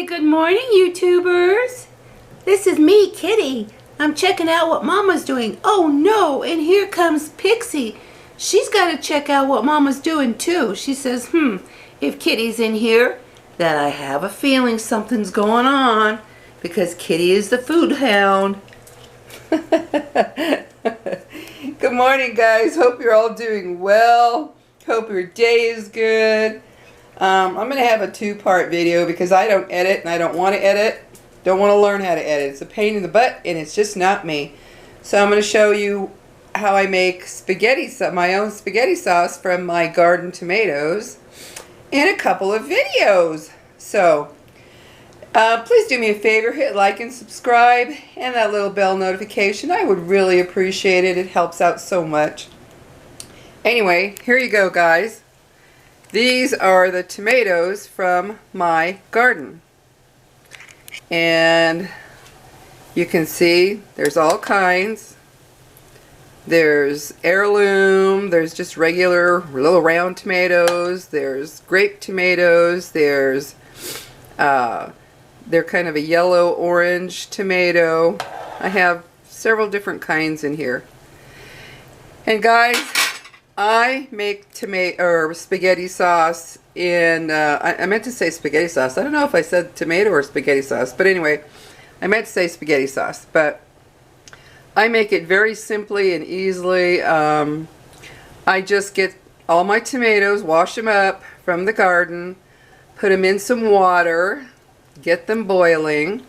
good morning, YouTubers. This is me, Kitty. I'm checking out what Mama's doing. Oh no, and here comes Pixie. She's got to check out what Mama's doing too. She says, if Kitty's in here, then I have a feeling something's going on because Kitty is the food hound. Good morning, guys. Hope you're all doing well. Hope your day is good. I'm going to have a two-part video because I don't edit and I don't want to edit. Don't want to learn how to edit. It's a pain in the butt and it's just not me. So I'm going to show you how I make spaghetti, my own spaghetti sauce from my garden tomatoes in a couple of videos. So please do me a favor, hit like and subscribe and that little bell notification. I would really appreciate it. It helps out so much. Anyway, here you go, guys. These are the tomatoes from my garden. And you can see there's all kinds. There's heirloom, there's just regular little round tomatoes, there's grape tomatoes, there's they're kind of a yellow orange tomato. I have several different kinds in here. And guys, I make spaghetti sauce in, I meant to say spaghetti sauce. I don't know if I said tomato or spaghetti sauce, but anyway, I meant to say spaghetti sauce. But I make it very simply and easily. I just get all my tomatoes, wash them up from the garden, put them in some water, get them boiling,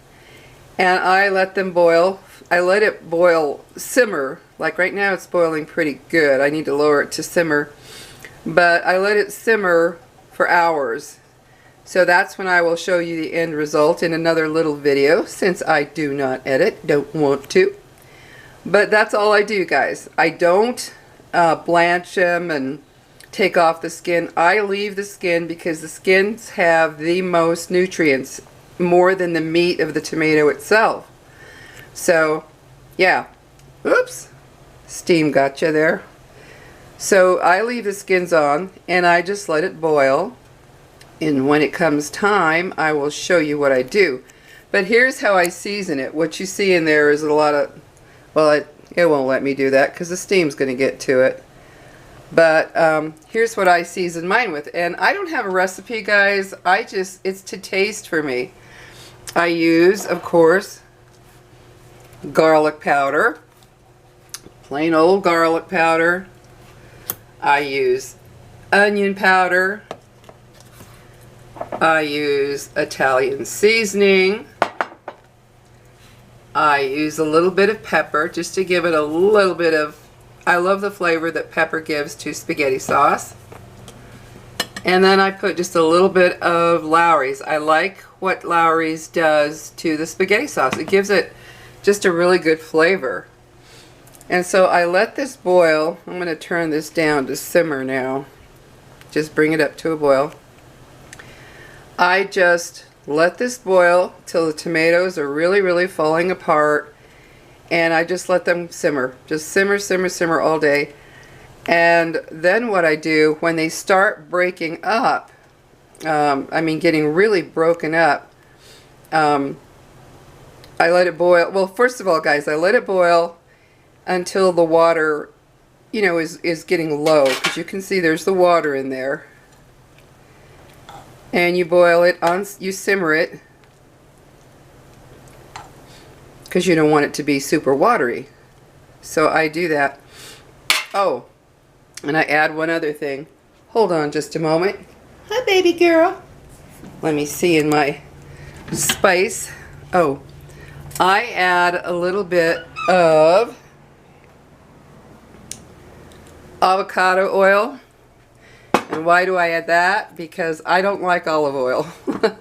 and I let them boil. I let it boil, simmer. Like right now it's boiling pretty good. I need to lower it to simmer. But I let it simmer for hours. So that's when I will show you the end result in another little video, since I do not edit, don't want to. But that's all I do, guys. I don't blanch them and take off the skin. I leave the skin because the skins have the most nutrients, more than the meat of the tomato itself. So, yeah. Oops. Steam got you there. So I leave the skins on and I just let it boil. And when it comes time, I will show you what I do. But here's how I season it. What you see in there is a lot of, well, it won't let me do that because the steam's going to get to it. But here's what I season mine with. And I don't have a recipe, guys. It's to taste for me. I use, of course, garlic powder. Plain old garlic powder. I use onion powder. I use Italian seasoning. I use a little bit of pepper just to give it a little bit of, I love the flavor that pepper gives to spaghetti sauce. And then I put just a little bit of Lawry's. I like what Lawry's does to the spaghetti sauce. It gives it just a really good flavor. And so I let this boil. I'm going to turn this down to simmer now. Just bring it up to a boil. I just let this boil till the tomatoes are really, really falling apart. And I just let them simmer. Just simmer, simmer, simmer all day. And then what I do, when they start breaking up, getting really broken up, I let it boil. Well, first of all, guys, I let it boil until the water, is getting low, because you can see there's the water in there. And you boil it you simmer it, because you don't want it to be super watery. So I do that. Oh, and I add one other thing. Hold on just a moment. Hi, baby girl. Let me see in my spice. Oh, I add a little bit of avocado oil. And why do I add that? Because I don't like olive oil.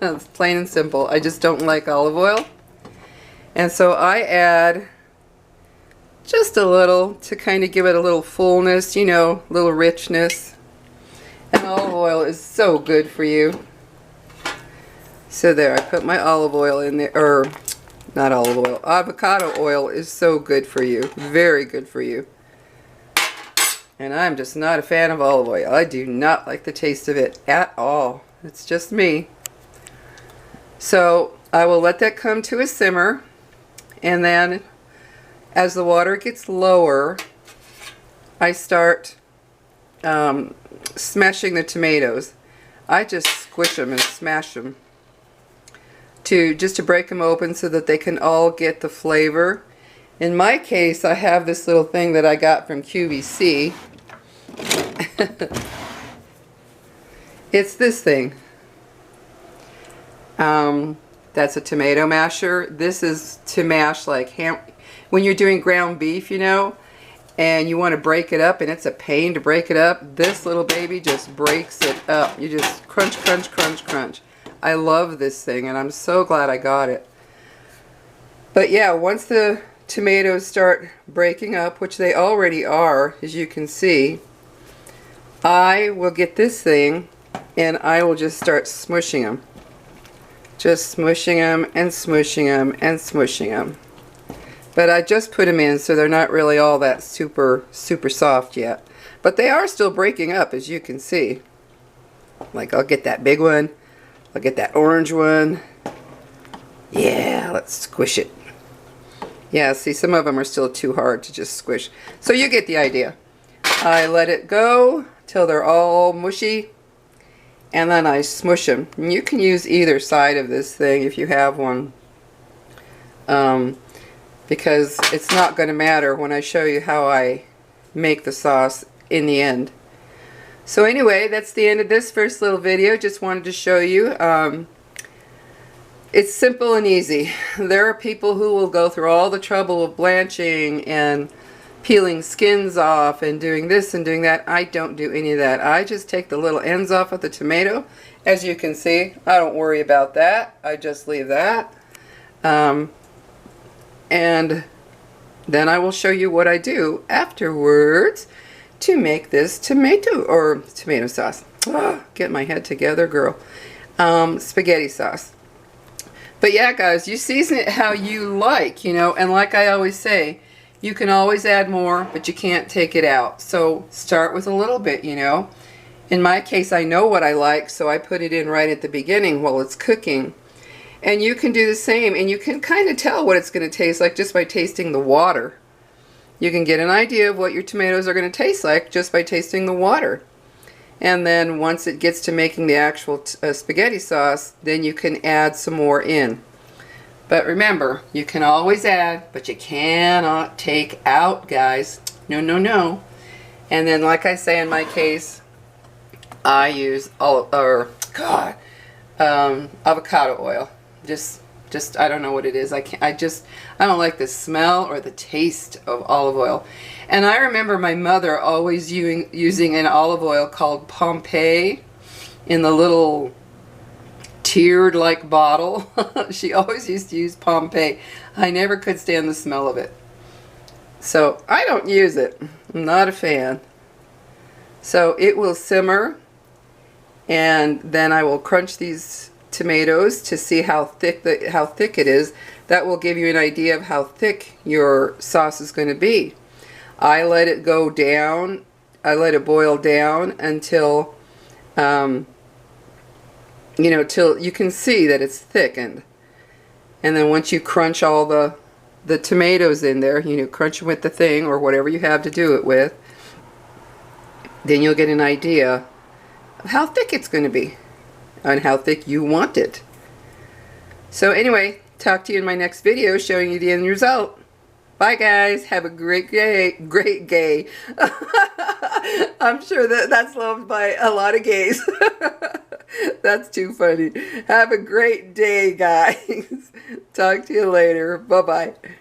It's plain and simple. I just don't like olive oil. And so I add just a little to kind of give it a little fullness, a little richness. And olive oil is so good for you. So there, I put my olive oil in there, or not olive oil, avocado oil is so good for you. Very good for you. And I'm just not a fan of olive oil. I do not like the taste of it at all. It's just me. So I will let that come to a simmer, and then as the water gets lower, I start smashing the tomatoes. I just squish them and smash them just to break them open so that they can all get the flavor. In my case, I have this little thing that I got from QVC. It's this thing. That's a tomato masher. This is to mash like ham when you're doing ground beef, you know, and you want to break it up, and it's a pain to break it up. This little baby just breaks it up. You just crunch, crunch, crunch, crunch. I love this thing, and I'm so glad I got it. But yeah, once the tomatoes start breaking up, which they already are, as you can see, I will get this thing and I will just start smushing them. Just smushing them and smushing them and smushing them. But I just put them in, so they're not really all that super soft yet. But they are still breaking up, as you can see. Like, I'll get that big one. I'll get that orange one. Yeah, let's squish it. Yeah, see, some of them are still too hard to just squish. So you get the idea. I let it go till they're all mushy, and then I smush them. And you can use either side of this thing if you have one, because it's not going to matter when I show you how I make the sauce in the end. So anyway, that's the end of this first little video. Just wanted to show you. It's simple and easy. There are people who will go through all the trouble of blanching and peeling skins off and doing this and doing that. I don't do any of that. I just take the little ends off of the tomato. As you can see, I don't worry about that. I just leave that. And then I will show you what I do afterwards to make this tomato sauce. Oh, get my head together, girl. Spaghetti sauce. But yeah, guys, you season it how you like, you know, and like I always say, you can always add more, but you can't take it out. So start with a little bit, you know. In my case, I know what I like, so I put it in right at the beginning while it's cooking. And you can do the same, and you can kind of tell what it's going to taste like just by tasting the water. You can get an idea of what your tomatoes are going to taste like just by tasting the water. And then once it gets to making the actual spaghetti sauce, then you can add some more in. But remember, you can always add, but you cannot take out, guys. No, no, no. And then, like I say in my case, I use avocado oil. Just I don't know what it is. I don't like the smell or the taste of olive oil. And I remember my mother always using an olive oil called Pompeii in the little tiered like bottle. She always used to use Pompeii. I never could stand the smell of it. So I don't use it. I'm not a fan. So it will simmer, and then I will crunch these tomatoes to see how thick it is. That will give you an idea of how thick your sauce is going to be. I let it go down. I let it boil down until you know, till you can see that it's thickened. And then once you crunch all the tomatoes in there, you know, crunch them with the thing or whatever you have to do it with, then you'll get an idea of how thick it's going to be and how thick you want it. So anyway, talk to you in my next video showing you the end result. Bye guys, have a great gay. I'm sure that's loved by a lot of gays. That's too funny. Have a great day, guys. Talk to you later. Bye-bye.